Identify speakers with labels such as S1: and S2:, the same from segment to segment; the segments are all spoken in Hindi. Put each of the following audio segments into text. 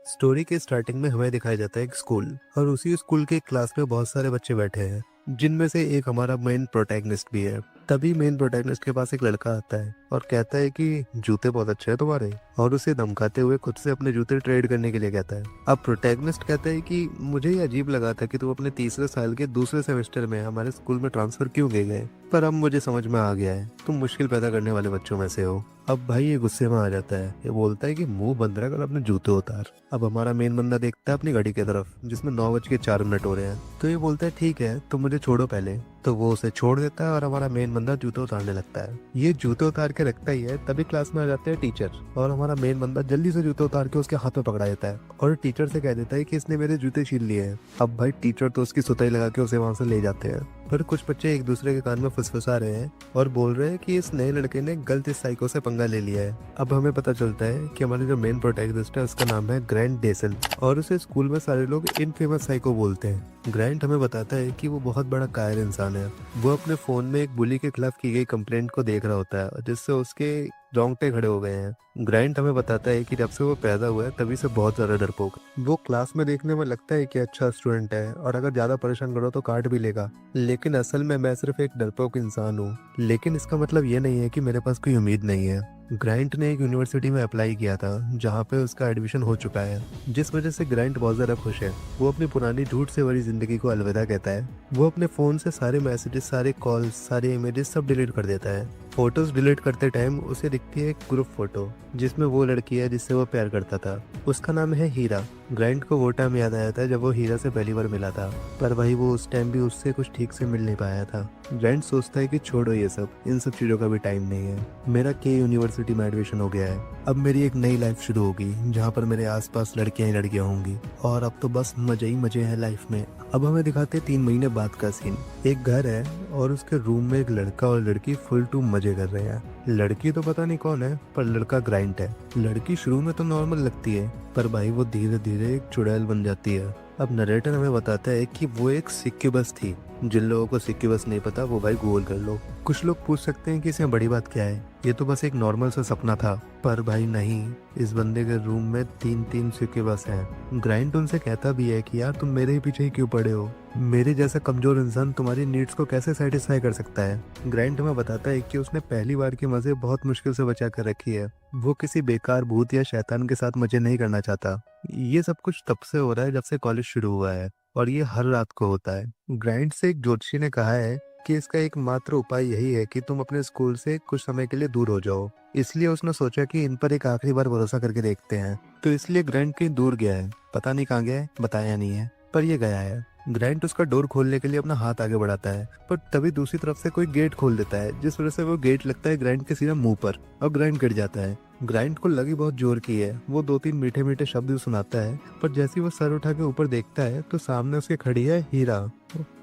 S1: स्टोरी के स्टार्टिंग में हमें दिखाया जाता है एक स्कूल और उसी स्कूल के क्लास में बहुत सारे बच्चे बैठे हैं जिनमें से एक हमारा मेन प्रोटैगनिस्ट भी है। तभी मेन प्रोटैगनिस्ट के पास एक लड़का आता है और कहता है कि जूते बहुत अच्छे हैं तुम्हारे, और उसे धमकाते हुए खुद से अपने जूते ट्रेड करने के लिए कहता है। अब प्रोटैगनिस्ट कहता है कि मुझे ये अजीब लगा था कि तुम अपने तीसरे साल के दूसरे सेमेस्टर में हमारे स्कूल में ट्रांसफर क्यों गए, पर अब मुझे समझ में आ गया है तुम मुश्किल पैदा करने वाले बच्चों में से हो। अब भाई ये गुस्से में आ जाता है, ये बोलता है कि मुंह बंद रख और अपने जूते उतार। अब हमारा मेन बंदा देखता है अपनी घड़ी की तरफ जिसमें 9:04 हो रहे हैं, तो ये बोलता है ठीक है तुम मुझे छोड़ो पहले। तो वो उसे छोड़ देता है और हमारा मेन बंदा जूते उतारने लगता है। ये जूते उतार के रखता ही है, तभी क्लास में आ जाते हैं टीचर और हमारा मेन बंदा जल्दी से जूते उतार के उसके हाथ में पकड़ा देता है और टीचर से कह देता है कि इसने मेरे जूते छीन लिए हैं। अब भाई टीचर तो उसकी सुताई लगा के उसे वहां से ले जाते हैं, पर कुछ बच्चे एक दूसरे के कान में फुसफुसा रहे हैं और बोल रहे हैं कि इस नए लड़के ने गलत इस साइको से पंगा ले लिया है। अब हमें पता चलता है कि हमारे जो मेन प्रोटैगनिस्ट है उसका नाम है ग्रैंट डेसल और उसे स्कूल में सारे लोग इनफेमस साइको बोलते हैं। ग्रैंट हमें बताता है कि वो बहुत बड़ा कायर इंसान है। वो अपने फोन में एक बुली के खिलाफ की गई कंप्लेंट को देख रहा होता है जिससे उसके रोंगटे खड़े हो गए हैं। ग्रैंट हमें बताता है कि जब से वो पैदा हुआ है तभी से बहुत ज्यादा डरपोक। वो क्लास में देखने में लगता है कि अच्छा स्टूडेंट है और अगर ज्यादा परेशान करो तो काट भी लेगा, लेकिन असल में मैं सिर्फ एक डरपोक इंसान हूँ। लेकिन इसका मतलब ये नहीं है कि मेरे पास कोई उम्मीद नहीं है। ग्रांट ने एक यूनिवर्सिटी में अप्लाई किया था जहाँ पे उसका एडमिशन हो चुका है, जिस वजह से ग्रांट बहुत ज्यादा खुश है। वो अपनी पुरानी झूठ से भरी जिंदगी को अलविदा कहता है। वो अपने फोन से सारे मैसेजेस, सारे कॉल्स, सारे इमेजेस सब डिलीट कर देता है। फोटोज डिलीट करते टाइम उसे दिखती है एक ग्रुप फोटो जिसमें वो लड़की है जिससे वो प्यार करता था। उसका नाम है हीरा। ग्रांट को वो टाइम याद आया था जब वो हीरा से पहली बार मिला था, पर भाई वो उस टाइम भी उससे कुछ ठीक से मिल नहीं पाया था। ग्रांट सोचता है कि छोड़ो ये सब, इन सब चीजों का भी टाइम नहीं है। मेरा के यूनिवर्सिटी में एडमिशन हो गया है, अब मेरी एक नई लाइफ शुरू होगी जहाँ पर मेरे आसपास लड़कियां ही लड़कियां होंगी और अब तो बस मजे ही मजे हैं लाइफ में। अब हमें दिखाते 3 महीने बाद का सीन। एक घर है और उसके रूम में एक लड़का और लड़की फुल टू मजे कर रहे हैं। लड़की तो पता नहीं कौन है, पर लड़का ग्रांट है। लड़की शुरू में तो नॉर्मल लगती है, पर भाई वो धीरे धीरे एक चुड़ैल बन जाती है। अब नरेटर हमें बताता है कि वो एक सिक्यूबस थी। जिन लोगों को सिक्यूबस नहीं पता वो भाई गूगल कर लो। कुछ लोग पूछ सकते हैं कि इसमें बड़ी बात क्या है, ये तो बस एक नॉर्मल सा सपना था, पर भाई नहीं, इस बंदे के रूम में 3 सिक्यूबस हैं। ग्रांट उनसे कहता भी है कि यार तुम मेरे ही पीछे ही क्यों पड़े हो, मेरे जैसा कमजोर इंसान तुम्हारी नीड्स को कैसे सेटिस्फाई कर सकता है। ग्रांट हमें बताता है कि उसने पहली बार की मजे बहुत मुश्किल से बचा कर रखी है। वो किसी बेकार भूत या शैतान के साथ मजे नहीं करना चाहता। ये सब कुछ तब से हो रहा है जब से कॉलेज शुरू हुआ है और ये हर रात को होता है। ग्रांट से एक ज्योतिषी ने कहा है कि इसका एकमात्र उपाय यही है कि तुम अपने स्कूल से कुछ समय के लिए दूर हो जाओ। इसलिए उसने सोचा कि इन पर एक आखिरी बार भरोसा करके देखते हैं। तो इसलिए ग्रांट कहीं दूर गया है, पता नहीं कहाँ गया है, बताया नहीं है, पर ये गया है। ग्रांट उसका डोर खोलने के लिए अपना हाथ आगे बढ़ाता है, पर तभी दूसरी तरफ से कोई गेट खोल देता है जिस वजह से वो गेट लगता है ग्रांट के सीधा मुंह पर और ग्रांट गिर जाता है। ग्रांट को लगी बहुत जोर की है। वो 2-3 मीठे मीठे शब्द सुनाता है, पर जैसे ही वो सर उठा के ऊपर देखता है तो सामने उसके खड़ी है हीरा।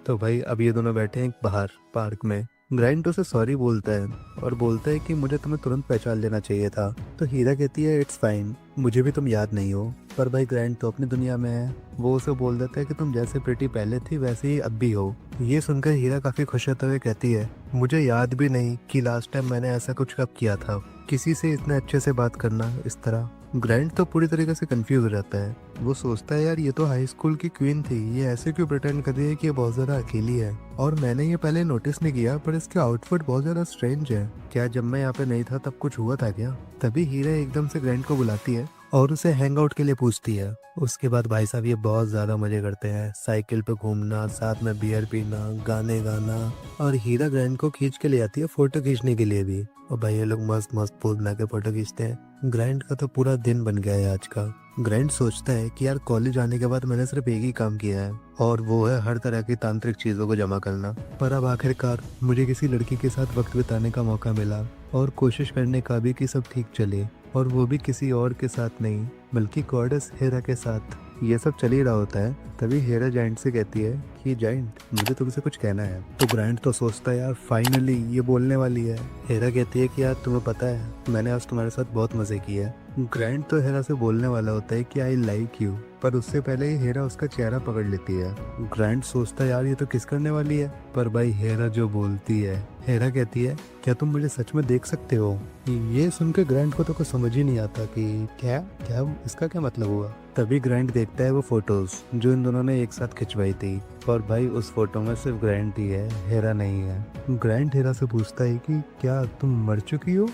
S1: तो भाई अब ये दोनों बैठे हैं बाहर पार्क में। ग्रांट उसे सॉरी बोलता है और बोलता है कि मुझे तुम्हें तुरंत पहचान लेना चाहिए था। तो हीरा कहती है इट्स फाइन, मुझे भी तुम याद नहीं हो। पर भाई ग्रांट तो अपनी दुनिया में है। वो उसे बोल देता है कि तुम जैसे प्रीटी पहले थी वैसे ही अब भी हो। ये सुनकर हीरा काफी खुश होते हुए कहती है मुझे याद भी नहीं कि लास्ट टाइम मैंने ऐसा कुछ कब किया था, किसी से इतने अच्छे से बात करना इस तरह। ग्रांट तो पूरी तरीके से कंफ्यूज हो जाता है। वो सोचता है यार ये तो हाई स्कूल की क्वीन थी, ये ऐसे क्यों प्रिटेंड कर रही है कि ये बहुत ज्यादा अकेली है, और मैंने ये पहले नोटिस नहीं किया, पर इसके आउटफिट बहुत ज्यादा स्ट्रेंज है। क्या जब मैं यहाँ पे नहीं था तब कुछ हुआ था क्या? तभी हीरा एकदम से ग्रांट को बुलाती है और उसे हैंग आउट के लिए पूछती है। उसके बाद भाई साहब ये बहुत ज्यादा मजे करते हैं, साइकिल पे घूमना, साथ में बियर पीना, गाने गाना, और हीरा ग्रांट को खींच के ले आती है फोटो खींचने के लिए भी। और भाई ये लोग मस्त मस्त पोज बना के फोटो खींचते हैं। ग्रांट का तो पूरा दिन बन गया है आज का। ग्रांट सोचता है कि यार कॉलेज आने के बाद मैंने सिर्फ एक ही काम किया है और वो है हर तरह की तांत्रिक चीजों को जमा करना, पर अब आखिरकार मुझे किसी लड़की के साथ वक्त बिताने का मौका मिला और कोशिश करने का भी कि सब ठीक चले, और वो भी किसी और के साथ नहीं बल्कि गॉडेस हेरा के साथ। ये सब चल ही रहा होता है, तभी हेरा जाइंट से कहती है कि जाइंट मुझे तुमसे कुछ कहना है। तो ग्रांट तो सोचता है यार फाइनली ये बोलने वाली है। हेरा कहती है कि यार तुम्हें पता है मैंने आज तुम्हारे साथ बहुत मजे किए। ग्रांट तो हेरा से बोलने वाला होता है कि आई लाइक यू, पर उससे पहले ही हेरा उसका चेहरा पकड़ लेती है। ग्रांट सोचता है यार ये तो किस करने वाली है, पर भाई हेरा जो बोलती है, हेरा कहती है क्या तुम मुझे सच में देख सकते हो। ये सुनकर ग्रांट को तो कुछ समझ ही नहीं आता कि क्या क्या इसका क्या मतलब हुआ। तभी ग्रैंड देखता है वो फोटोज जो इन दोनों ने एक साथ खिंचवाई थी, और भाई उस फोटो में सिर्फ ग्रैंड ही है, हेरा नहीं है। ग्रैंड हेरा से पूछता है कि क्या तुम मर चुकी हो?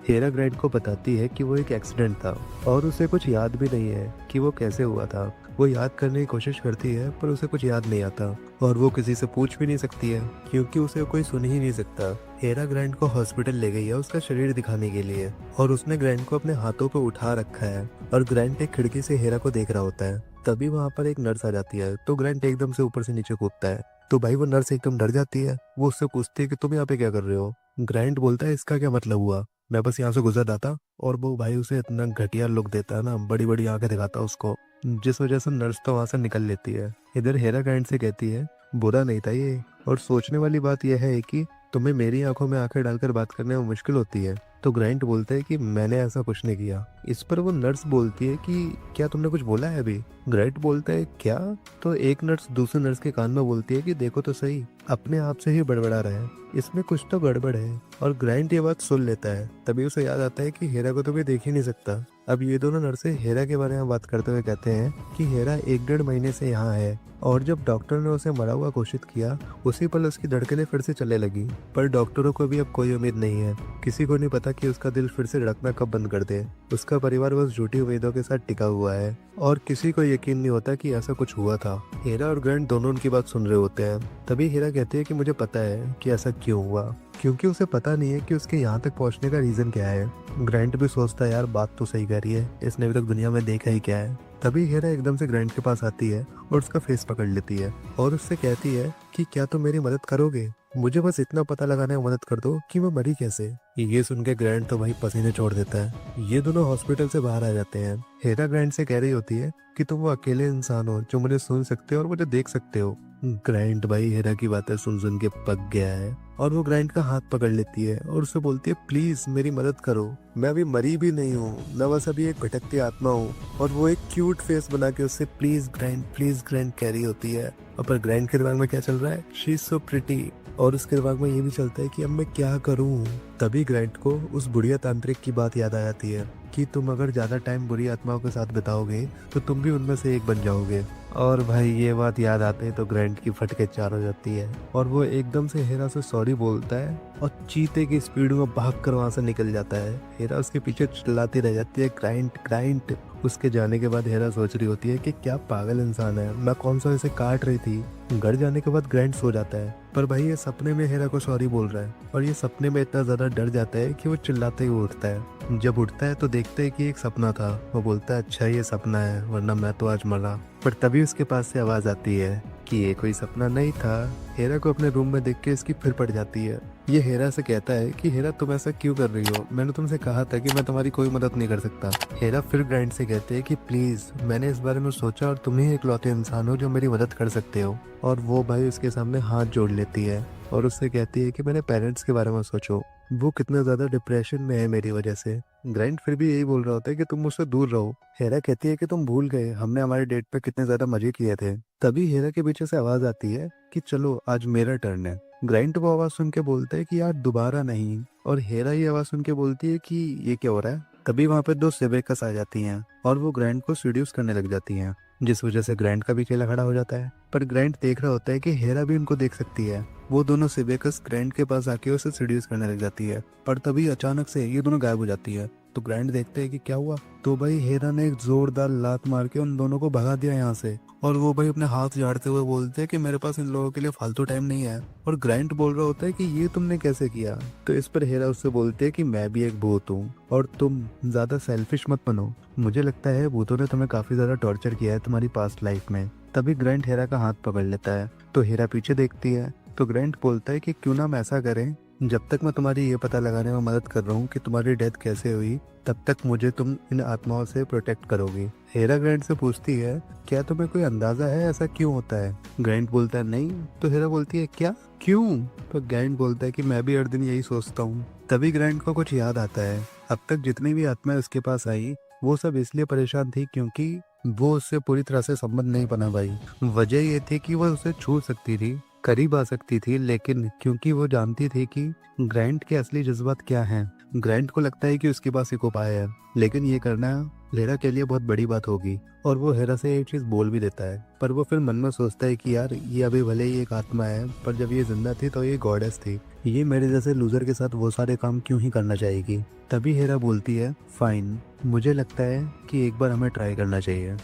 S1: हेरा ग्रैंड को बताती है कि वो एक एक्सीडेंट था और उसे कुछ याद भी नहीं है कि वो कैसे हुआ था। वो याद करने की कोशिश करती है पर उसे कुछ याद नहीं आता, और वो किसी से पूछ भी नहीं सकती है क्योंकि उसे कोई सुन ही नहीं सकता। हेरा ग्रैंड को हॉस्पिटल ले गई है उसका शरीर दिखाने के लिए, और उसने ग्रैंड को अपने हाथों पे उठा रखा है, और ग्रैंड एक खिड़की से हेरा को देख रहा होता है। तभी वहाँ पर एक नर्स आ जाती है, तो ग्रैंड एकदम से ऊपर से नीचे कूदता है। तो भाई वो नर्स एकदम डर जाती है। वो उससे पूछती है कि तुम यहाँ पे क्या कर रहे हो? ग्रैंड बोलता है इसका क्या मतलब हुआ, मैं बस यहाँ से गुजर रहा था। और वो भाई उसे इतना घटिया लुक देता है ना, बड़ी बड़ी आंखें दिखाता है उसको, जिस वजह से नर्स तो वहां से निकल लेती है। इधर हेरा ग्रैंड से कहती है बुरा नहीं था ये, और सोचने वाली बात यह है कि तुम्हें मेरी आंखों में आंखें डालकर बात करने में मुश्किल होती है। तो ग्रैंड बोलता है कि मैंने ऐसा कुछ नहीं किया। इस पर वो नर्स बोलती है कि क्या तुमने कुछ बोला है अभी? ग्रैंड बोलता है क्या? तो एक नर्स दूसरे नर्स के कान में बोलती है कि देखो तो सही, अपने आप से ही बड़बड़ा रहा है, इसमें कुछ तो गड़बड़ है। और ग्रैंड ये बात सुन लेता है। तभी उसे याद आता है कि हेरा को तो कोई देख ही नहीं सकता। अब ये दोनों नर्सें हेरा के बारे में बात करते हुए कहते हैं कि हेरा 1-1.5 महीने से यहाँ है, और जब डॉक्टर ने उसे मरा हुआ घोषित किया उसी पल उसकी धड़कनें फिर से चलने लगी। पर डॉक्टरों को भी अब कोई उम्मीद नहीं है, किसी को नहीं पता कि उसका दिल फिर से धड़कना कब बंद कर दे। उसका परिवार बस झूठी उम्मीदों के साथ टिका हुआ है, और किसी को यकीन नहीं होता कि ऐसा कुछ हुआ था। हेरा और ग्रैंड दोनों उनकी बात सुन रहे होते हैं। तभी हेरा कहती है कि मुझे पता है कि ऐसा क्यों हुआ, क्योंकि उसे पता नहीं है कि उसके यहाँ तक पहुँचने का रीजन क्या है। ग्रैंड भी सोचता है यार बात तो सही कर रही है, इसने अभी तक दुनिया में देखा ही क्या है। तभी हेरा एकदम से ग्रैंड के पास आती है और उसका फेस पकड़ लेती है, और उससे कहती है कि क्या तुम मेरी मदद करोगे? मुझे बस इतना पता लगाने में मदद कर दो कि मैं मरी कैसे। ये सुन के ग्रैंड तो भाई पसीने छोड़ देता है। ये दोनों हॉस्पिटल से बाहर आ जाते हैं। हेरा ग्रैंड से कह रही होती है कि तुम वो अकेले इंसान हो जो मुझे सुन सकते हो और मुझे देख सकते हो। ग्रैंड भाई हेरा की बातें सुन सुन के पक गया है, और वो ग्रैंड का हाथ पकड़ लेती है और उससे बोलती है प्लीज मेरी मदद करो, मैं अभी मरी भी नहीं हूँ, मैं बस अभी एक भटकती आत्मा हूँ। और वो एक क्यूट फेस बना के उससे प्लीज ग्रैंड कह रही होती है। और पर ग्रैंड के दिमाग में क्या चल रहा है, शी इज सो प्रिटी, और उसके दिमाग में ये भी चलता है कि अब मैं क्या करूं। तभी ग्रैंड को उस बुढ़िया तांत्रिक की बात याद आ जाती है कि तुम अगर ज्यादा टाइम बुरी आत्माओं के साथ बिताओगे तो तुम भी उनमें से एक बन जाओगे। और भाई ये बात याद आते ही तो ग्रैंड की फटके चार हो जाती है, और वो एकदम से हेरा से सॉरी बोलता है और चीते की स्पीड में भाग कर वहां से निकल जाता है। हेरा उसके पीछे चिल्लाती रह जाती है ग्राइंड। उसके जाने के बाद हेरा सोच रही होती है कि क्या पागल इंसान है, मैं कौन सा इसे काट रही थी। घर जाने के बाद ग्रैंड सो जाता है, पर भाई ये सपने में हेरा को सॉरी बोल रहा है, और ये सपने में इतना ज्यादा डर जाता है कि वो चिल्लाते ही उठता है। जब उठता है तो देखता है कि एक सपना था। वो बोलता है अच्छा ये सपना है, वरना मैं तो आज मरा। पर तभी उसके पास से आवाज आती है कि ये कोई सपना नहीं था। हेरा को अपने रूम में देख के इसकी फिर पड़ जाती है। ये हेरा से कहता है कि हेरा तुम ऐसा क्यों कर रही हो, मैंने तुमसे कहा था कि मैं तुम्हारी कोई मदद नहीं कर सकता। हेरा फिर ग्रैंड से कहते हैं कि प्लीज मैंने इस बारे में सोचा और तुम ही इकलौते इंसान हो जो मेरी मदद कर सकते हो। और वो भाई उसके सामने हाथ जोड़ लेती है और उससे कहती है कि मेरे पेरेंट्स के बारे में सोचो, वो कितना ज्यादा डिप्रेशन में है मेरी वजह से। ग्रैंड फिर भी यही बोल रहा होता है कि तुम मुझसे दूर रहो। हेरा कहती है कि तुम भूल गए हमने हमारे डेट पे कितने ज्यादा मजे किए थे। तभी हेरा के पीछे से आवाज आती है कि चलो आज मेरा टर्न है। ग्रैंड वो आवाज सुन के बोलता है कि यार दोबारा नहीं, और हेरा ये आवाज सुन के बोलती है कि ये क्या हो रहा है। तभी वहाँ पे दो सेबेकस आ जाती हैं और वो ग्रैंड को सीड्यूस करने लग जाती हैं, जिस वजह से ग्रैंड का भी केला खड़ा हो जाता है। पर ग्रैंड देख रहा होता है कि हेरा भी उनको देख सकती है। वो दोनों सेबेकस ग्रैंड के पास आके उसे सीड्यूस करने लग जाती है, पर तभी अचानक से ये दोनों गायब हो जाती है। तो ग्रैंड देखते हैं कि क्या हुआ। तो भाई हेरा ने एक जोरदार लात मार के उन दोनों को भगा दिया यहाँ से, और वो भाई अपने हाथ झाड़ते हुए बोलते हैं कि मेरे पास इन लोगों के लिए फालतू टाइम नहीं है। और ग्रैंड बोल रहा होता है कि ये तुमने कैसे किया। तो इस पर हेरा उससे बोलते है कि मैं भी एक भूत हूँ और तुम ज्यादा सेल्फिश मत बनो, मुझे लगता है भूतों ने तुम्हें काफी ज्यादा टॉर्चर किया है तुम्हारी पास्ट लाइफ में। तभी ग्रैंड हेरा का हाथ पकड़ लेता है। तो हेरा पीछे देखती है, तो ग्रैंड बोलता है कि क्यों ना हम ऐसा करें, जब तक मैं तुम्हारी ये पता लगाने में मदद कर रहा हूँ कि तुम्हारी डेथ कैसे हुई, तब तक मुझे तुम इन आत्माओं से प्रोटेक्ट करोगी। हेरा ग्रैंड से पूछती है क्या तुम्हें कोई अंदाजा है ऐसा क्यों होता है। ग्रैंड बोलता है नहीं। तो हेरा बोलती है क्या, क्यों? तो ग्रैंड बोलता है कि मैं भी हर दिन यही सोचता हूँ। तभी ग्रैंड को कुछ याद आता है। अब तक जितनी भी आत्माएं उसके पास आई वो सब इसलिए परेशान थी क्योंकि वो उससे पूरी तरह से संबंध नहीं बना पाई। वजह ये थी कि वो उसे छू सकती थी, करीब आ सकती थी, लेकिन क्योंकि वो जानती थी कि ग्रैंड के असली जज्बात क्या हैं, ग्रैंड को लगता है कि उसके पास एक उपाय है, लेकिन ये करना हेरा के लिए बहुत बड़ी बात होगी और वो हेरा से ये चीज बोल भी देता है, पर वो फिर मन में सोचता है कि यार ये अभी भले ही एक आत्मा है, पर जब ये जिंदा थी तो ये गॉडेस थी, ये मेरे जैसे लूजर के साथ वो सारे काम क्यों ही करना चाहेगी। तभी हेरा बोलती है फाइन, मुझे लगता है कि एक बार हमें ट्राई करना चाहिए,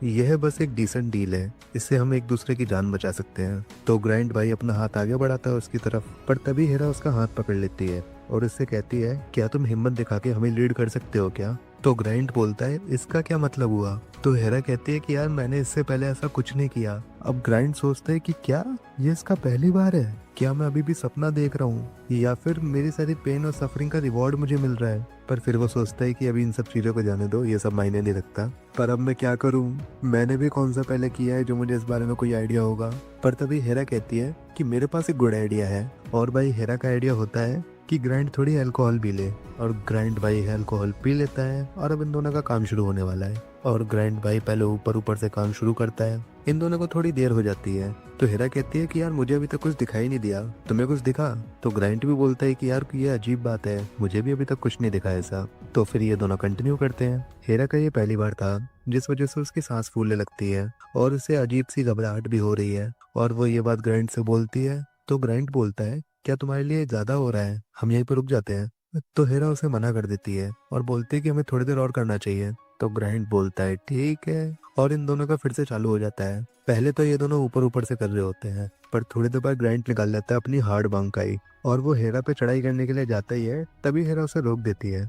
S1: यह बस एक डिसेंट डील है, इससे हम एक दूसरे की जान बचा सकते हैं। तो ग्राइंड भाई अपना हाथ आगे बढ़ाता है उसकी तरफ, पर तभी हेरा उसका हाथ पकड़ लेती है और उससे कहती है क्या तुम हिम्मत दिखा के हमें लीड कर सकते हो क्या। तो ग्राइंड बोलता है इसका क्या मतलब हुआ। तो हेरा कहती है कि यार मैंने इससे पहले ऐसा कुछ नहीं किया। अब ग्राइंड सोचता है कि क्या ये इसका पहली बार है, क्या मैं अभी भी सपना देख रहा हूँ या फिर मेरी सारी पेन और सफरिंग का रिवॉर्ड मुझे मिल रहा है। पर फिर वो सोचता है कि अभी इन सब चीजों को जाने दो, ये सब मायने नहीं रखता। पर अब मैं क्या करूँ, मैंने भी कौन सा पहले किया है जो मुझे इस बारे में कोई आइडिया होगा। पर तभी हेरा कहती है कि मेरे पास एक गुड आइडिया है। और भाई हेरा का आइडिया होता है कि ग्राइंड थोड़ी अल्कोहल पी ले, और ग्राइंड भाई अल्कोहल पी लेता है और अब इन दोनों का काम शुरू होने वाला है। और ग्राइंड भाई पहले ऊपर ऊपर से काम शुरू करता है, इन दोनों को थोड़ी देर हो जाती है। तो हेरा कहती है कि यार मुझे अभी तक कुछ दिखाई नहीं दिया, तुम्हें कुछ दिखा। तो ग्राइंड भी बोलता है कि यार ये अजीब बात है, मुझे भी अभी तक कुछ नहीं दिखा ऐसा। तो फिर ये दोनों कंटिन्यू करते हैं। हेरा का ये पहली बार था जिस वजह से उसकी सांस फूलने लगती है और उसे अजीब सी घबराहट भी हो रही है, और वो ये बात ग्राइंड से बोलती है। तो ग्राइंड बोलता है क्या तुम्हारे लिए ज्यादा हो रहा है, हम यहीं पर रुक जाते हैं। तो हेरा उसे मना कर देती है और बोलती है कि हमें थोड़ी देर और करना चाहिए। तो ग्राइंड बोलता है ठीक है, और इन दोनों का फिर से चालू हो जाता है। पहले तो ये दोनों ऊपर ऊपर से कर रहे होते हैं, पर थोड़ी देर बाद ग्राइंड निकाल लेता है अपनी हार्ड बांकाई और वो हेरा पे चढ़ाई करने के लिए जाता ही है। तभी हेरा उसे रोक देती है।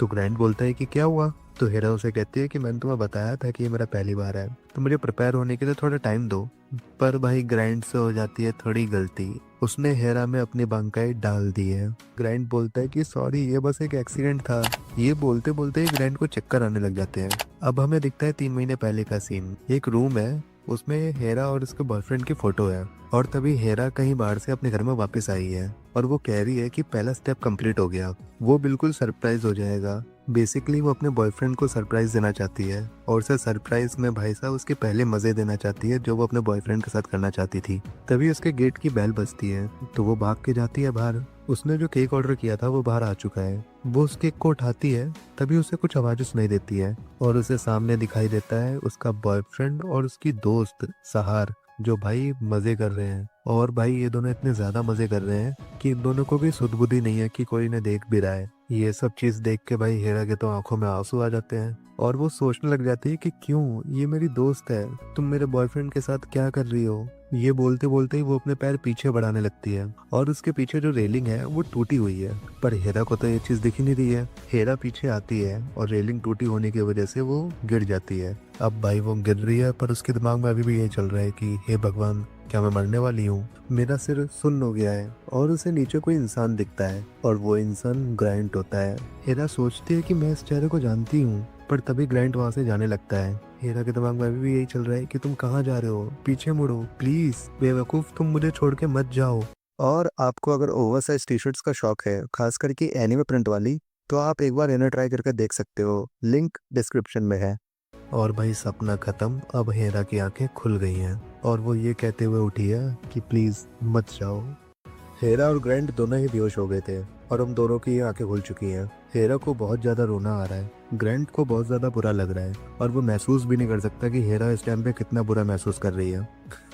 S1: तो ग्राइंड बोलता है कि क्या हुआ। तो हेरा उसे कहती है कि मैंने तुम्हें बताया था कि ये मेरा पहली बार है, तो मुझे प्रिपेयर होने के लिए थोड़ा टाइम दो। पर भाई ग्राइंड से हो जाती है थोड़ी गलती, उसने हेरा में अपनी बांकाई डाल दी है। ग्राइंड बोलता है कि सॉरी ये बस एक एक्सीडेंट था। ये बोलते बोलते ही ग्राइंड को चक्कर आने लग जाते हैं। अब हमें दिखता है 3 महीने पहले का सीन। एक रूम है, उसमें हेरा और उसके बॉयफ्रेंड की फोटो है, और तभी हेरा कहीं बाहर से अपने घर में वापस आई है और वो कह रही है कि पहला स्टेप कंप्लीट हो गया। वो बिल्कुल सरप्राइज हो जाएगा। बेसिकली वो अपने बॉयफ्रेंड को सरप्राइज देना चाहती है, और उसे सरप्राइज में भाई साहब उसके पहले मजे देना चाहती है जो वो अपने बॉयफ्रेंड के साथ करना चाहती थी। तभी उसके गेट की बेल बजती है, तो वो भाग के जाती है बाहर। उसने जो केक ऑर्डर किया था वो बाहर आ चुका है। वो उस केक को उठाती है, तभी उसे कुछ आवाजें सुनाई देती है और उसे सामने दिखाई देता है उसका बॉयफ्रेंड और उसकी दोस्त सहार, जो भाई मजे कर रहे हैं। और भाई ये दोनों इतने ज्यादा मजे कर रहे हैं कि इन दोनों को भी सुध-बुद्धि नहीं है कि कोई इन्हें देख भी रहा है। ये सब चीज देख के भाई हेरा के तो आंखों में आंसू आ जाते हैं और वो सोचने लग जाती है कि क्यों, ये मेरी दोस्त है, तुम मेरे बॉयफ्रेंड के साथ क्या कर रही हो। ये बोलते बोलते ही वो अपने पैर पीछे बढ़ाने लगती है और उसके पीछे जो रेलिंग है वो टूटी हुई है। पर हेरा को तो ये चीज दिख ही नहीं रही है। हेरा पीछे आती है और रेलिंग टूटी होने की वजह से वो गिर जाती है। अब भाई वो गिर रही है, पर उसके दिमाग में अभी भी ये चल रहा है कि हे भगवान, क्या मैं मरने वाली हूँ, मेरा सिर सुन्न हो गया है। और उसे नीचे कोई इंसान दिखता है और वो इंसान ग्राइंड होता है। हेरा सोचती है कि मैं इस चेहरे को जानती हूँ, पर तभी ग्राइंड वहां से जाने लगता है। हेरा के दिमाग में अभी भी यही चल रहा है कि तुम कहाँ जा रहे हो, पीछे मुड़ो प्लीज, बेवकूफ तुम मुझे छोड़ के मत जाओ। और आपको अगर ओवरसाइज टी शर्ट्स का शौक है, खास करके एनिमे प्रिंट वाली, तो आप एक बार इन्हें ट्राई करके देख सकते हो, लिंक डिस्क्रिप्शन में है। और भाई सपना खत्म, अब हेरा की आंखें खुल गई हैं और वो ये कहते हुए उठी है कि प्लीज मत जाओ। हेरा और ग्रैंड दोनों ही बेहोश हो गए थे और हम दोनों की आंखें खुल चुकी हैं। हेरा को बहुत ज्यादा रोना आ रहा है, ग्रैंड को बहुत ज्यादा बुरा लग रहा है और वो महसूस भी नहीं कर सकता कि हेरा इस टाइम पे कितना बुरा महसूस कर रही है।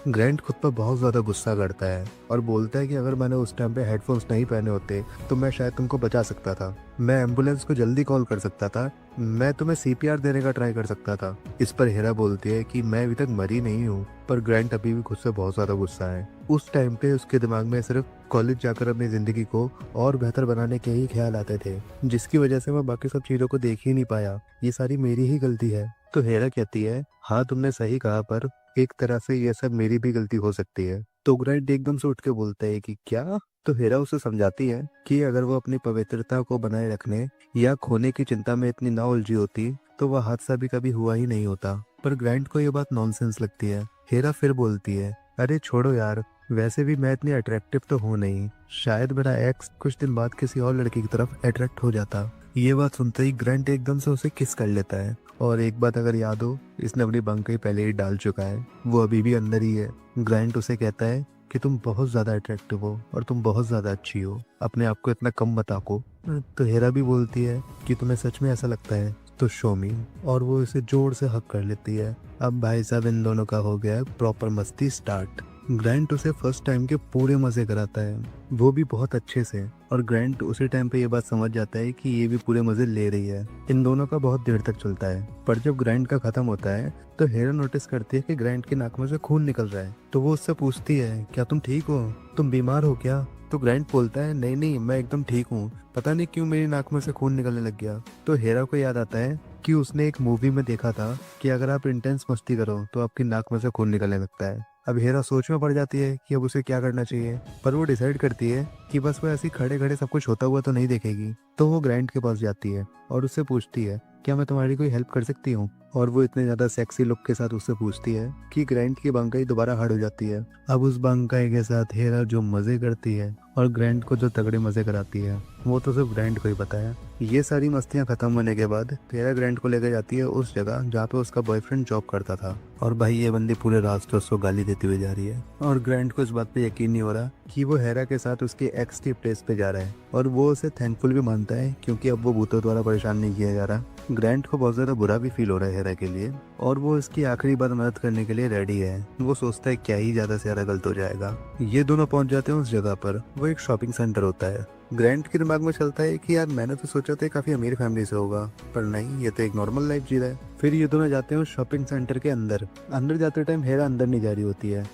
S1: ग्रैंड खुद पर बहुत ज्यादा गुस्सा करता है और बोलता है कि अगर मैंने उस टाइम पे हेडफोन्स नहीं पहने होते तो मैं शायद तुमको बचा सकता था, मैं एम्बुलेंस को जल्दी कॉल कर सकता था, मैं तुम्हें सीपीआर देने का ट्राई कर सकता था। इस पर हेरा बोलती है कि मैं अभी तक मरी नहीं हूँ, पर ग्रैंड अभी भी खुद से बहुत ज्यादा गुस्सा है। उस टाइम पे उसके दिमाग में सिर्फ कॉलेज जाकर अपनी जिंदगी को और बेहतर बनाने के ही ख्याल आते थे, जिसकी वजह से मैं बाकी सब चीजों को देख ही नहीं पाया। ये सारी मेरी ही गलती है। तो हेरा कहती है हाँ तुमने सही कहा, पर एक तरह से ये सब मेरी भी गलती हो सकती है। तो ग्रैंड एकदम से उठ के बोलता है कि क्या। तो हेरा उसे समझाती है कि अगर वो अपनी पवित्रता को बनाए रखने या खोने की चिंता में इतनी ना उलझी होती तो वह हादसा भी कभी हुआ ही नहीं होता। पर ग्रैंड को ये बात नॉनसेंस लगती है। हेरा फिर बोलती है अरे छोड़ो यार, वैसे भी मैं इतनी अट्रैक्टिव तो हूँ नहीं, शायद मेरा एक्स कुछ दिन बाद किसी और लड़की की तरफ अट्रैक्ट हो जाता। ये बात सुनते ही ग्रैंड एकदम से उसे किस कर लेता है। और एक बात अगर याद हो, इसने अपनी बंकई पहले ही डाल चुका है, वो अभी भी अंदर ही है। ग्रैंड उसे कहता है कि तुम बहुत ज्यादा अट्रैक्टिव हो और तुम बहुत ज्यादा अच्छी हो, अपने आप को इतना कम मत आको। तो हेरा भी बोलती है कि तुम्हें सच में ऐसा लगता है। तो शो मी, और वो इसे जोर से हक कर लेती है। अब भाई साहब इन दोनों का हो गया है प्रॉपर मस्ती स्टार्ट। ग्रैंट उसे फर्स्ट टाइम के पूरे मजे कराता है, वो भी बहुत अच्छे से, और ग्रैंट उसी टाइम पे ये बात समझ जाता है कि ये भी पूरे मजे ले रही है। इन दोनों का बहुत देर तक चलता है, पर जब ग्रैंट का खत्म होता है तो हेरा नोटिस करती है कि ग्रैंट की नाक में से खून निकल रहा है। तो वो उससे पूछती है, क्या तुम ठीक हो, तुम बीमार हो क्या? तो ग्रैंट बोलता है, नहीं नहीं मैं एकदम ठीक हूँ, पता नहीं क्यों मेरी नाक में से खून निकलने लग गया। तो हेरा को याद आता है कि उसने एक मूवी में देखा था कि अगर आप इंटेंस मस्ती करो तो आपकी नाक में से खून निकलने लगता है। अब हेरा सोच में पड़ जाती है कि अब उसे क्या करना चाहिए, पर वो डिसाइड करती है कि बस वो ऐसे खड़े खड़े सब कुछ होता हुआ तो नहीं देखेगी। तो वो ग्रैंट के पास जाती है और उससे पूछती है, क्या मैं तुम्हारी कोई हेल्प कर सकती हूँ? और वो इतने ज्यादा सेक्सी लुक के साथ उससे पूछती है कि ग्रैंट की बंकाई दोबारा हार्ड हो जाती है। अब उस बंकाई के साथ हेरा जो मजे करती है और ग्रैंट को जो तगड़े मजे कराती है वो तो सिर्फ ग्रैंट को ही पता है। ये सारी मस्तियां खत्म होने के बाद हेरा ग्रैंट को लेकर जाती है उस जगह जहाँ पे उसका बॉयफ्रेंड जॉब करता था। और भाई ये बंदी पूरे रास्ते उसको गाली देती हुई जा रही है, और ग्रैंट को इस बात पे यकीन नहीं हो रहा कि वो हेरा के साथ उसके एक्स की प्लेस पे जा रहा है, और वो उसे थैंकफुल भी मानता है क्योंकि अब वो भूतों द्वारा परेशान नहीं किया जा रहा। ग्रैंट को बहुत ज्यादा बुरा भी फील हो रहा है हेरा के लिए, और वो इसकी आखिरी बार मदद करने के लिए रेडी है। वो सोचता है क्या ही ज्यादा से ज्यादा गलत हो जाएगा। ये दोनों पहुंच जाते हैं उस जगह पर, वो एक शॉपिंग सेंटर होता है। ग्रैंट के दिमाग में चलता है कि यार मैंने तो सोचा था काफी अमीर फैमिली से होगा, पर नहीं, ये तो एक नॉर्मल लाइफ जी रहा है। फिर ये दोनों जाते हैं उस शॉपिंग सेंटर के अंदर। अंदर जाते टाइम हेरा अंदर नहीं जा रही होती है,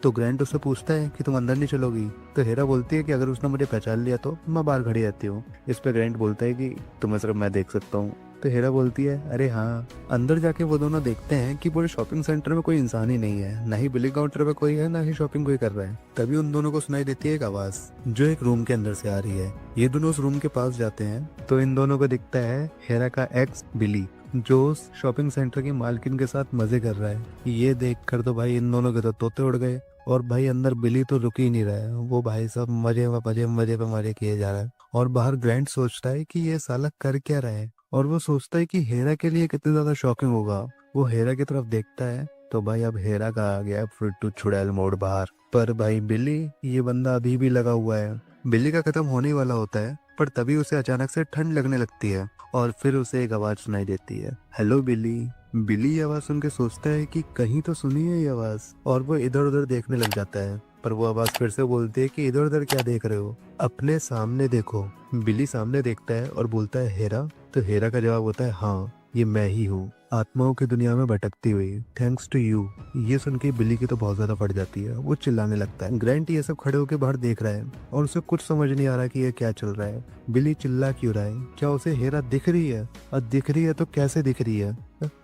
S1: तो ग्रैंट उससे पूछता है कि तुम अंदर नहीं चलोगी? तो हेरा बोलती है कि अगर उसने मुझे पहचान लिया तो मैं बाहर खड़ी रहती हूँ। इस पे ग्रैंट बोलता है कि तुम्हें सिर्फ मैं देख सकता हूँ। तो हेरा बोलती है, अरे हाँ। अंदर जाके वो दोनों देखते हैं कि पूरे शॉपिंग सेंटर में कोई इंसान ही नहीं है, ना ही बिलिंग काउंटर पे कोई है, ना ही शॉपिंग कोई कर रहा है। तभी उन दोनों को सुनाई देती है एक आवाज जो एक रूम के अंदर से आ रही है। ये दोनों उस रूम के पास जाते हैं तो इन दोनों को दिखता है हेरा का एक्स बिली, जो उस शॉपिंग सेंटर की मालकिन के साथ मजे कर रहा है। ये देखकर तो भाई इन दोनों के तो तोते उड़ गए, और भाई अंदर बिली तो रुक ही नहीं रहा है, वो भाई सब मजे में मजे मजे पे मजे किए जा रहा है। और बाहर ग्रैंट सोचता है कि ये साला कर क्या रहा है, और वो सोचता है कि हेरा के लिए कितना ज्यादा शॉकिंग होगा। वो हेरा की तरफ देखता है तो भाई अब हेरा का आ गया फ्रुट्टू चुड़ैल मोड़ बाहर। पर भाई बिली, ये बंदा अभी भी लगा हुआ है। बिली का खत्म होने वाला होता है, पर तभी उसे अचानक से ठंड लगने लगती है, और फिर उसे एक आवाज सुनाई देती है, हेलो बिली। बिली ये आवाज सुन के सोचता है कि कहीं तो सुनी है ये आवाज, और वो इधर उधर देखने लग जाता है। पर वो आवाज फिर से बोलती है कि इधर उधर क्या देख रहे हो, अपने सामने देखो। बिली सामने देखता है और बोलता है, हेरा? तो हेरा का जवाब होता है, हाँ ये मैं ही हूँ, आत्माओं की दुनिया में भटकती हुई, थैंक्स टू यू। ये सुन के बिली की तो बहुत ज्यादा फट जाती है, वो चिल्लाने लगता है। ग्रैंट ये सब खड़े होकर बाहर देख रहा है और उसे कुछ समझ नहीं आ रहा कि ये क्या चल रहा है। बिली चिल्ला क्यों रहा है? क्या उसे हेरा दिख रही है? और दिख रही है तो कैसे दिख रही है?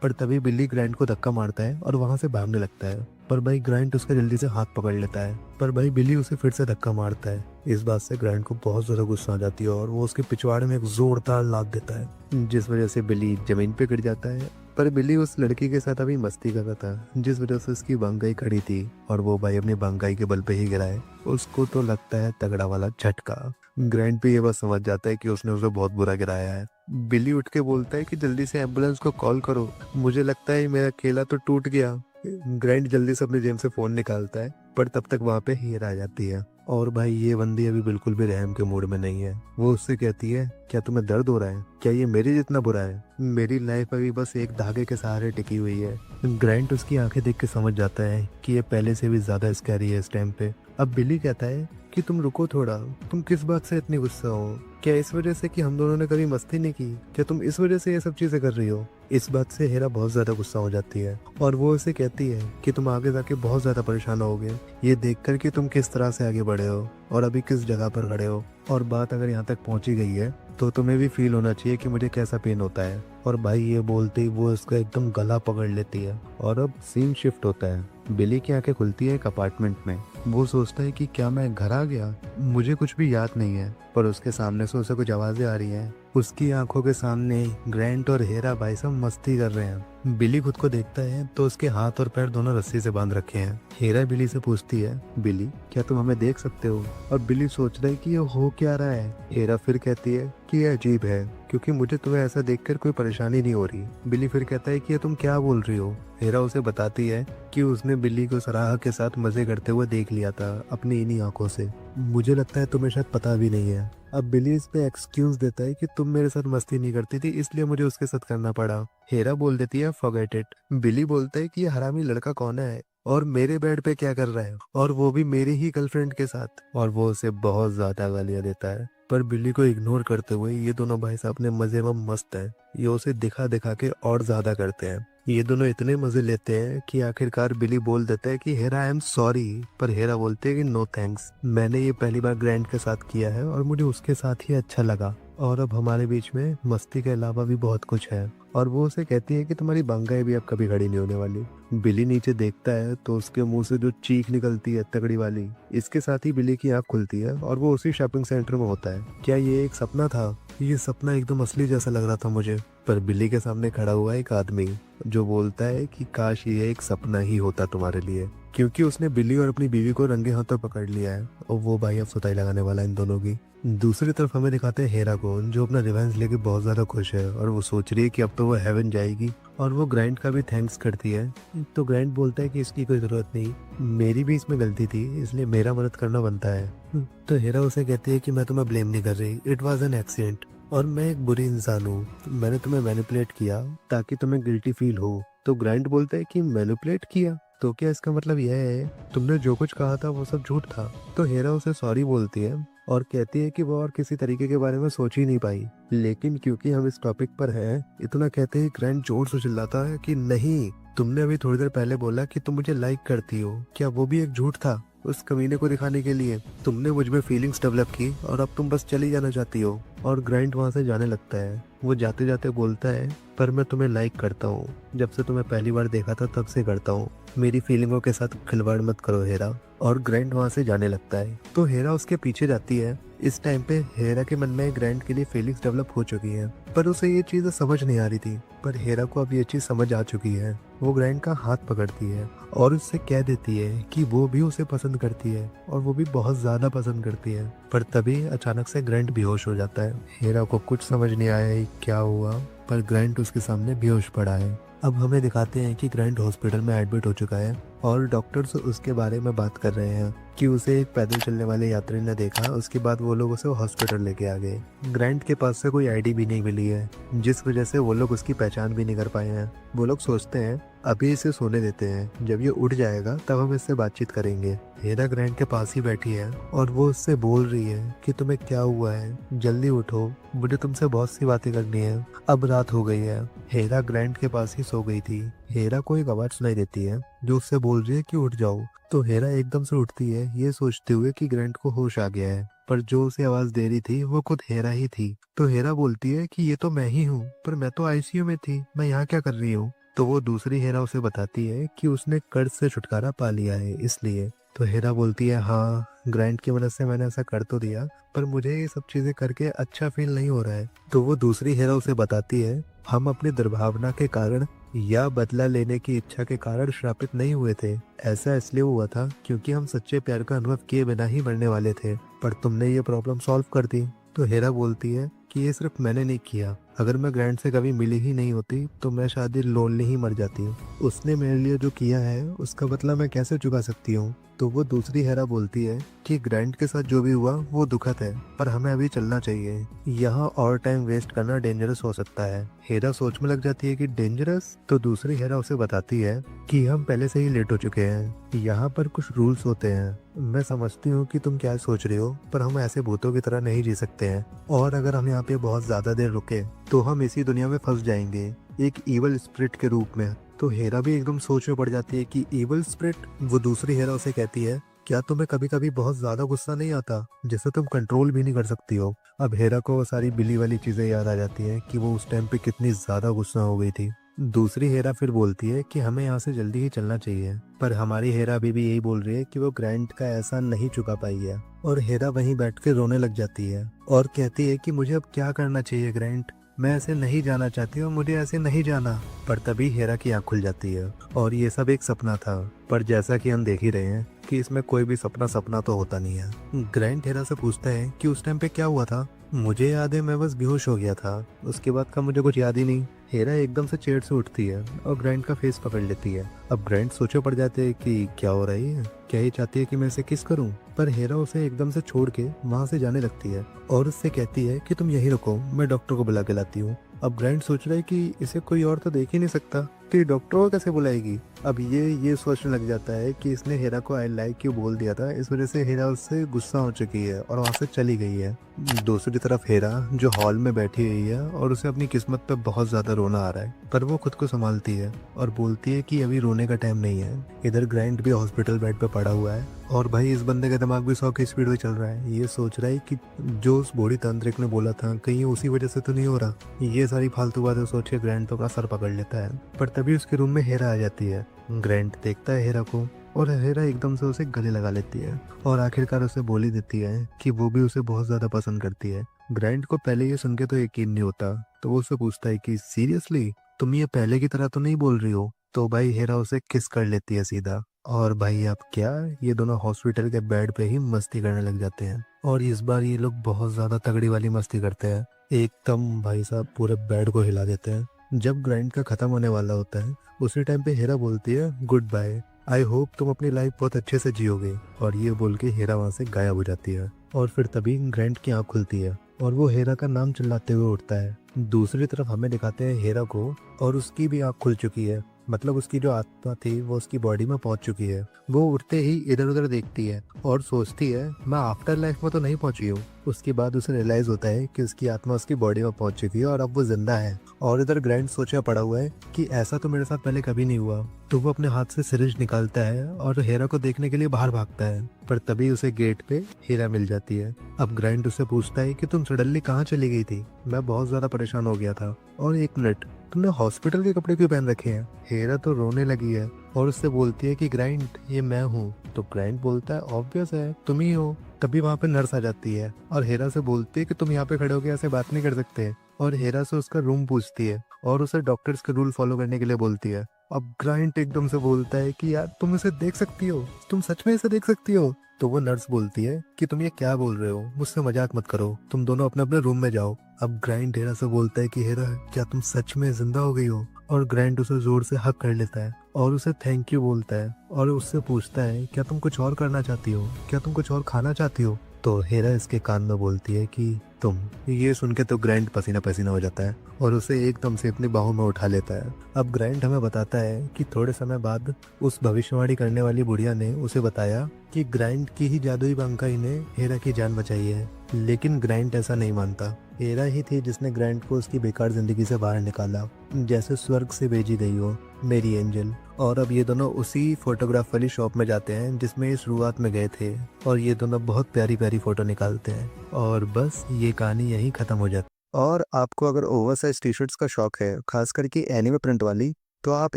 S1: पर तभी बिली ग्रैंट को धक्का मारता है और वहां से भागने लगता है, पर भाई ग्रैंट उसका जल्दी से हाथ पकड़ लेता है, पर भाई बिली उसे फिर से धक्का मारता है। इस बात से ग्रैंट को बहुत ज्यादा गुस्सा आ जाती है और वो उसके पिछवाड़े में एक जोरदार लात देता है, जिस वजह से बिली जमीन पे गिर जाता है। पर बिली उस लड़की के साथ अभी मस्ती कर रहा था, जिस वजह से उसकी बंगाई खड़ी थी, और वो भाई अपनी बंगाई के बल पे ही गिरा है। उसको तो लगता है तगड़ा वाला झटका। ग्रैंट भी ये बात समझ जाता है कि उसने उसे बहुत बुरा गिराया है। बिली उठ के बोलता है कि जल्दी से एम्बुलेंस को कॉल करो, मुझे लगता है मेरा केला तो टूट गया। ग्रैंट जल्दी से अपने जेब से फोन निकालता है, पर तब तक वहाँ पे हीर आ जाती है, और भाई ये बंदी अभी बिल्कुल भी रहम के मूड में नहीं है। वो उससे कहती है, क्या तुम्हें दर्द हो रहा है? क्या ये मेरे जितना बुरा है? मेरी लाइफ अभी बस एक धागे के सहारे टिकी हुई है। ग्रैंट उसकी आंखें देख के समझ जाता है कि ये पहले से भी ज्यादा स्कैरी है इस टाइम पे। अब बिली कहता है कि तुम रुको थोड़ा, तुम किस बात से इतनी गुस्सा हो? क्या इस वजह से कि हम दोनों ने कभी मस्ती नहीं की? क्या तुम इस वजह से ये सब चीजें कर रही हो? इस बात से हेरा बहुत ज्यादा गुस्सा हो जाती है, और वो उसे कहती है कि तुम आगे जाके बहुत ज्यादा परेशान होगे, ये देखकर कि तुम किस तरह से आगे बढ़े हो और अभी किस जगह पर खड़े हो। और बात अगर यहाँ तक पहुंची गई है तो तुम्हें भी फील होना चाहिए कि मुझे कैसा पेन होता है। और भाई ये बोलते ही वो उसका एकदम गला पकड़ लेती है, और अब सीन शिफ्ट होता है। बिली की आंखें खुलती है एक अपार्टमेंट में। वो सोचता है कि क्या मैं घर आ गया, मुझे कुछ भी याद नहीं है। पर उसके सामने से उसे कुछ आवाजें आ रही हैं। उसकी आंखों के सामने ग्रैंट और हेरा भाई सब मस्ती कर रहे हैं। बिली खुद को देखता है तो उसके हाथ और पैर दोनों रस्सी से बांध रखे हैं। हेरा बिली से पूछती है, बिली क्या तुम हमें देख सकते हो? और बिली सोच रहा है कि ये हो क्या रहा है। हेरा फिर कहती है कि ये अजीब है क्योंकि मुझे तुम्हें ऐसा देखकर कोई परेशानी नहीं हो रही। बिली फिर कहता है कि ये तुम क्या बोल रही हो। हेरा उसे बताती है कि उसने बिल्ली को सराह के साथ मजे करते हुए देख लिया था अपनी इन्हीं आंखों से। मुझे लगता है तुम्हें शायद पता भी नहीं है। अब बिली इस पे एक्सक्यूज देता है कि तुम मेरे साथ मस्ती नहीं करती थी, इसलिए मुझे उसके साथ करना पड़ा। हेरा बोल देती है फॉरगेट इट। बिली बोलता है कि ये हरामी लड़का कौन है और मेरे बेड पे क्या कर रहा है, और वो भी मेरी ही गर्लफ्रेंड के साथ। और वो उसे बहुत ज्यादा गालियां देता है। पर बिल्ली को इग्नोर करते हुए ये दोनों भाई साहब अपने मजे में मस्त है। ये उसे दिखा दिखा के और ज्यादा करते हैं। ये दोनों इतने मजे लेते हैं कि आखिरकार बिली बोल देता है कि हेरा आई एम सॉरी। पर हेरा बोलते है कि नो थैंक्स, मैंने ये पहली बार ग्रैंड के साथ किया है और मुझे उसके साथ ही अच्छा लगा, और अब हमारे बीच में मस्ती के अलावा भी बहुत कुछ है। और वो उसे कहती है कि तुम्हारी बंगाई भी अब कभी खड़ी नहीं होने वाली। बिली नीचे देखता है तो उसके मुंह से जो चीख निकलती है तगड़ी वाली, इसके साथ ही बिली की आंख खुलती है और वो उसी शॉपिंग सेंटर में होता है। क्या ये एक सपना था? ये सपना एकदम असली जैसा लग रहा था मुझे। पर बिली के सामने खड़ा हुआ एक आदमी जो बोलता है कि काश ये एक सपना ही होता तुम्हारे लिए, क्योंकि उसने बिली और अपनी बीवी को रंगे हाथों पकड़ लिया है और वो भाई अब सुताई लगाने वाला है इन दोनों की। दूसरी तरफ हमें दिखाते हैं हेरा को, जो अपना रिवेंज लेके बहुत ज्यादा खुश है और वो सोच रही है कि अब तो वो हेवन जाएगी। और वो ग्रैंड का भी थैंक्स करती है। तो ग्रैंड बोलता है कि इसकी कोई जरूरत नहीं, मेरी भी इसमें गलती थी, इसलिए मेरा मदद करना बनता है। तो हेरा उसे कहती है कि मैं तुम्हें ब्लेम नहीं कर रही, इट वॉज एन एक्सीडेंट और मैं एक बुरी इंसान हूँ, मैंने तुम्हें मैनिपुलेट किया ताकि तुम्हें गिल्टी फील हो। तो ग्रैंड बोलता है कि मैनिपुलेट किया, तो क्या इसका मतलब यह है तुमने जो कुछ कहा था वो सब झूठ था? तो हेरा उसे सॉरी बोलती है और कहती है कि वो और किसी तरीके के बारे में सोच ही नहीं पाई। लेकिन क्योंकि हम इस टॉपिक पर हैं, इतना कहते ही ग्रैंड जोर से चिल्लाता है कि नहीं, तुमने अभी थोड़ी देर पहले बोला कि तुम मुझे लाइक करती हो, क्या वो भी एक झूठ था? उस कमीने को दिखाने के लिए तुमने मुझ में फीलिंग्स डेवलप की और अब तुम बस चली जाना चाहती हो। और ग्राइंड वहां से जाने लगता है। वो जाते जाते बोलता है, पर मैं तुम्हें लाइक करता हूँ, जब से तुम्हें पहली बार देखा था तब से करता हूँ, मेरी फीलिंगों के साथ खिलवाड़ मत करो हेरा। और ग्रैंड वहां से जाने लगता है तो हेरा उसके पीछे जाती है। इस टाइम पे हेरा के मन में ग्रैंड के लिए फीलिंग्स डेवलप हो चुकी है, पर उसे ये चीज समझ नहीं आ रही थी। पर हेरा को अब ये चीज समझ आ चुकी है। वो ग्रैंड का हाथ पकड़ती है और उससे कह देती है कि वो भी उसे पसंद करती है और वो भी बहुत ज्यादा पसंद करती है। पर तभी अचानक से ग्रैंड बेहोश हो जाता है। हेरा को कुछ समझ नहीं आया क्या हुआ, पर ग्रैंड उसके सामने बेहोश पड़ा है। अब हमें दिखाते हैं कि ग्रैंड हॉस्पिटल में एडमिट हो चुका है और डॉक्टर्स उसके बारे में बात कर रहे हैं कि उसे एक पैदल चलने वाले यात्री ने देखा। उसके बाद वो लोग उसे हॉस्पिटल लेके आ गए। ग्रैंड के पास से कोई आईडी भी नहीं मिली है, जिस वजह से वो लोग उसकी पहचान भी नहीं कर पाए हैं। वो लोग सोचते हैं अभी इसे सोने देते हैं, जब ये उठ जाएगा तब हम इससे बातचीत करेंगे। हेरा ग्रैंड के पास ही बैठी है और वो उससे बोल रही है कि तुम्हें क्या हुआ है, जल्दी उठो, मुझे तुमसे बहुत सी बातें करनी है, अब रात हो गई है। हेरा ग्रैंड के पास ही सो गई थी। हेरा को एक आवाज सुनाई देती है जो उससे बोल रही है कि उठ जाओ। तो हेरा एकदम से उठती है, ये सोचते हुए कि ग्रैंड को होश आ गया है, पर जो उसे आवाज दे रही थी वो खुद हेरा ही थी। तो हेरा बोलती है कि ये तो मैं ही हूँ, पर मैं तो आईसीयू में थी, मैं यहाँ क्या कर रही हूँ? तो वो दूसरी हेरा उसे बताती है कि उसने कर्ज से छुटकारा पा लिया है इसलिए। तो हेरा बोलती है, हाँ, ग्रैंड की मदद से मैंने ऐसा कर तो दिया, पर मुझे ये सब चीजें करके अच्छा फील नहीं हो रहा है। तो वो दूसरी हेरा उसे बताती है, हम अपनी दुर्भावना के कारण या बदला लेने की इच्छा के कारण श्रापित नहीं हुए थे। ऐसा इसलिए हुआ था क्योंकि हम सच्चे प्यार का अनुभव किए बिना ही मरने वाले थे, पर तुमने ये प्रॉब्लम सॉल्व कर दी। तो हेरा बोलती है कि ये सिर्फ मैंने नहीं किया, अगर मैं ग्रैंड से कभी मिली ही नहीं होती तो मैं शायद लोनली ही मर जाती हूँ। उसने मेरे लिए जो किया है उसका बदला मैं कैसे चुका सकती हूँ? तो वो दूसरी हेरा बोलती है कि ग्रैंड के साथ जो भी हुआ वो दुखद है, पर हमें अभी चलना चाहिए, यहाँ और टाइम वेस्ट करना डेंजरस हो सकता है। हेरा सोच में लग जाती है कि डेंजरस? तो दूसरी हेरा उसे बताती है कि हम पहले से ही लेट हो चुके हैं, यहाँ पर कुछ रूल्स होते हैं। मैं समझती हूँ कि तुम क्या सोच रहे हो, पर हम ऐसे भूतों की तरह नहीं जी सकते हैं, और अगर हम यहाँ पे बहुत ज्यादा देर रुके तो हम इसी दुनिया में फंस जाएंगे, एक इवल स्पिरिट के रूप में। तो हेरा भी एकदम सोच में पड़ जाती है कि इवल स्पिरिट? वो दूसरी हेरा उसे कहती है, क्या तुम्हें कभी कभी बहुत ज्यादा गुस्सा नहीं आता जिसे तुम कंट्रोल भी नहीं कर सकती हो? अब हेरा को वो सारी बिली वाली चीजें याद आ जाती है कि वो उस टाइम पे कितनी ज्यादा गुस्सा हो गई थी। दूसरी हेरा फिर बोलती है कि हमें यहाँ से जल्दी ही चलना चाहिए, पर हमारी हेरा अभी भी यही बोल रही है कि वो ग्रैंड का एहसान नहीं चुका पाई है। और हेरा वहीं बैठ के रोने लग जाती है और कहती है कि मुझे अब क्या करना चाहिए ग्रैंड, मैं ऐसे नहीं जाना चाहती हूँ, मुझे ऐसे नहीं जाना। पर तभी हेरा की आंख खुल जाती है और ये सब एक सपना था। पर जैसा कि हम देख ही रहे हैं कि इसमें कोई भी सपना सपना तो होता नहीं है। ग्रैंड हेरा से पूछता है कि उस टाइम पे क्या हुआ था, मुझे याद है मैं बस बेहोश हो गया था, उसके बाद का मुझे कुछ याद ही नहीं। हेरा एकदम से चेयर से उठती है और ग्राइंड का फेस पकड़ लेती है। अब ग्राइंड सोचे पड़ जाते हैं कि क्या हो रही है, क्या ये चाहती है कि मैं इसे किस करूं। पर हेरा उसे एकदम से छोड़ के वहां से जाने लगती है और उससे कहती है कि तुम यहीं रुको, मैं डॉक्टर को बुला के लाती हूँ। अब ग्राइंड सोच रहा है कि इसे कोई और तो देख ही नहीं सकता, तो ये डॉक्टर को कैसे बुलाएगी। अब ये सोचने लग जाता है कि इसने हेरा को आई लाइक यू बोल दिया था, इस वजह से हेरा उससे गुस्सा हो चुकी है और वहां से चली गई है। दूसरी तरफ हेरा जो हॉल में बैठी हुई है और उसे अपनी किस्मत पे बहुत ज्यादा रोना आ रहा है, पर वो खुद को संभालती है और बोलती है कि अभी रोने का टाइम नहीं है। इधर ग्राइंड भी हॉस्पिटल बेड पे पड़ा हुआ है और भाई इस बंदे का दिमाग भी 100 की स्पीड में चल रहा है। ये सोच रहा है कि जो उस बूढ़ी तांत्रिक ने बोला था कहीं उसी वजह से तो नहीं हो रहा। ये सारी फालतू बातें सोच के ग्राइंड तो अपना सर पकड़ लेता है। पर तभी उसके रूम में हेरा आ जाती है। ग्राइंड देखता है हेरा को और हेरा एकदम से उसे गले लगा लेती है और आखिरकार उसे बोल ही देती है कि वो भी उसे बहुत ज्यादा पसंद करती है। ग्राइंड को पहले ये सुन के तो यकीन नहीं होता, तो वो उससे पूछता है कि सीरियसली तुम ये पहले की तरह तो नहीं बोल रही हो। तो भाई हेरा उसे किस कर लेती है सीधा। और भाई अब क्या, ये दोनों हॉस्पिटल के बेड पे ही मस्ती करने लग जाते हैं और इस बार ये लोग बहुत ज्यादा तगड़ी वाली मस्ती करते हैं। एकदम भाई साहब पूरे बेड को हिला देते हैं। जब ग्राइंड का खत्म होने वाला होता है उसी टाइम पे हेरा बोलती है गुड बाय, आई होप तुम अपनी लाइफ बहुत अच्छे से जियोगे। और ये बोल के हेरा वहां से गायब हो जाती है और फिर तभी ग्राइंड की आंख खुलती है और वो हेरा का नाम चिल्लाते हुए उठता है। दूसरी तरफ हमें दिखाते हैं हेरा को और उसकी भी आंख खुल चुकी है, मतलब उसकी जो आत्मा थी वो उसकी बॉडी में पहुंच चुकी है। वो उठते ही इधर उधर देखती है और सोचती है मैं आफ्टर लाइफ में तो नहीं पहुंची हूँ। उसके बाद उसे रियलाइज होता है कि उसकी आत्मा उसकी बॉडी में पहुंच चुकी है और अब वो जिंदा है। और इधर ग्राइंड सोचा पड़ा हुआ है कि ऐसा तो मेरे साथ पहले कभी नहीं हुआ। तो वो अपने हाथ से सिरिंज निकालता है और हेरा को देखने के लिए बाहर भागता है, पर तभी उसे गेट पे हेरा मिल जाती है। अब ग्राइंड उससे पूछता है कि तुम सडनली कहाँ चली गई थी, मैं बहुत ज्यादा परेशान हो गया था। और एक मिनट, तुमने हॉस्पिटल के कपड़े क्यों पहन रखे हैं। हेरा तो रोने लगी है और उससे बोलती है कि ग्राइंड ये मैं हूँ। तो ग्राइंड बोलता है ऑब्वियस है तुम ही हो। तभी वहाँ पे नर्स आ जाती है और हेरा से बोलती है कि तुम यहाँ पे खड़े होकर ऐसे बात नहीं कर सकते, और हेरा से उसका रूम पूछती है और उसे डॉक्टर्स के रूल फॉलो करने के लिए बोलती है। अब ग्राइंड एकदम से बोलता है कि यार तुम इसे देख सकती हो, तुम सच में इसे देख सकती हो। तो वो नर्स बोलती है कि तुम ये क्या बोल रहे हो, मुझसे मजाक मत करो, तुम दोनों अपने अपने रूम में जाओ। अब ग्राइंड हेरा से बोलता है कि हेरा क्या तुम सच में जिंदा हो गई हो। और ग्राइंड उसे जोर से हक कर लेता है और उसे थैंक यू बोलता है और उससे पूछता है क्या तुम कुछ और करना चाहती हो, क्या तुम कुछ और खाना चाहती हो। तो हेरा इसके कान में बोलती है कि तुम। ये सुन के तो ग्राइंड पसीना पसीना हो जाता है और उसे एकदम से अपनी बाहों में उठा लेता है। अब ग्राइंड हमें बताता है कि थोड़े समय बाद उस भविष्यवाणी करने वाली बुढ़िया ने उसे बताया कि ग्राइंड की ही जादुई बंकाई ने हेरा की जान बचाई है। लेकिन ग्राइंड ऐसा नहीं मानता। हेरा ही थी जिसने ग्राइंड को उसकी बेकार जिंदगी से बाहर निकाला, जैसे स्वर्ग से भेजी गई हो मेरी एंजल। और अब ये दोनों उसी फोटोग्राफ वाली शॉप में जाते हैं जिसमें ये शुरुआत में गए थे और ये दोनों बहुत प्यारी प्यारी फोटो निकालते हैं और बस ये कहानी यहीं खत्म हो जाती है। और आपको अगर ओवर साइज टी शर्ट्स का शौक है, खास करके एनिमे प्रिंट वाली, तो आप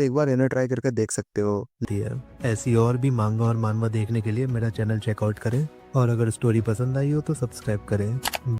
S1: एक बार इन्हें ट्राई करके देख सकते हो। ऐसी और भी मांगा और मानवा देखने के लिए मेरा चैनल चेकआउट करें और अगर स्टोरी पसंद आई हो तो सब्सक्राइब करें।